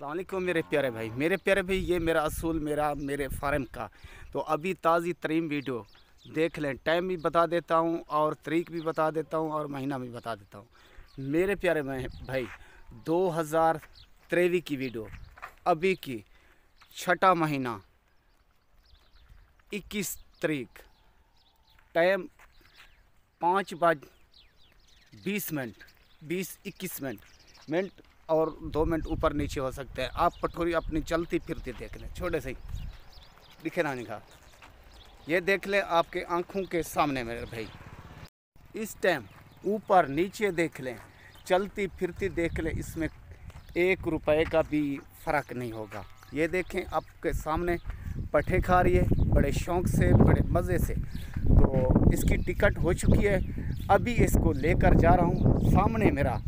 अस्सलाम वालेकुम मेरे प्यारे भाई, ये मेरा असूल मेरे फार्म का। तो अभी ताज़ी तरीन वीडियो देख लें। टाइम भी बता देता हूँ और तारीख भी बता देता हूँ और महीना भी बता देता हूँ। मेरे प्यारे भाई 2023 की वीडियो, अभी की 6 महीना 21 तारीख, टाइम 5:20 मिनट और 2 मिनट ऊपर नीचे हो सकते हैं। आप पठोरी अपनी चलती फिरती देख लें, छोटे से ही दिखे ना निकाल, ये देख लें आपके आंखों के सामने मेरे भाई। इस टाइम ऊपर नीचे देख लें, चलती फिरती देख लें, इसमें 1 रुपए का भी फ़र्क नहीं होगा। ये देखें आपके सामने पठे खा रही है बड़े शौक़ से, बड़े मज़े से। तो इसकी टिकट हो चुकी है, अभी इसको लेकर जा रहा हूँ। सामने मेरा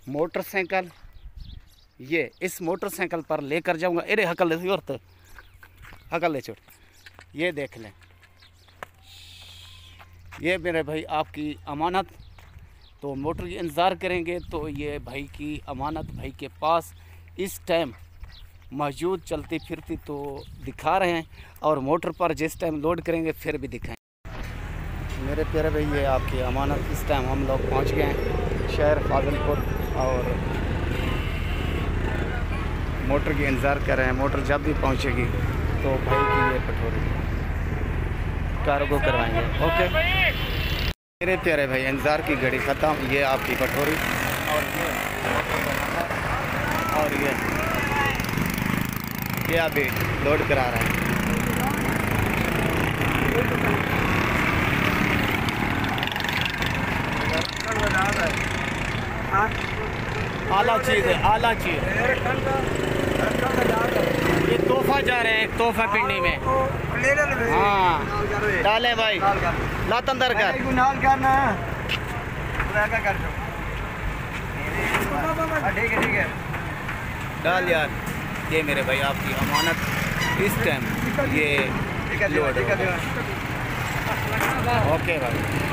मोटरसाइकिल, ये इस मोटरसाइकिल पर लेकर जाऊंगा। अरे हकल ले और तो हकल ले छोड़, ये देख लें, ये मेरे भाई आपकी अमानत। तो मोटर की इंतज़ार करेंगे तो ये भाई की अमानत भाई के पास इस टाइम मौजूद चलती फिरती तो दिखा रहे हैं, और मोटर पर जिस टाइम लोड करेंगे फिर भी दिखाएं। मेरे प्यारे भाई ये आपकी अमानत। इस टाइम हम लोग पहुंच गए हैं शहर फाजिलपुर और मोटर की इंतज़ार कर रहे हैं। मोटर जब भी पहुंचेगी तो भाई की ये पठोरी कार्गो करवाएंगे। ओके मेरे प्यारे भाई, इंतज़ार की घड़ी ख़त्म। ये आपकी पठोरी और ये अभी लोड करा रहा है। आला चीज़ है, आला चीज़। ये तोहफा जा रहे हैं, एक तोहफा पिंडी में। हाँ डाले भाई, लात अंदर कर ठीक है डाल यार। ये मेरे भाई आपकी अमानत इस टाइम ये लोड। ओके भाई।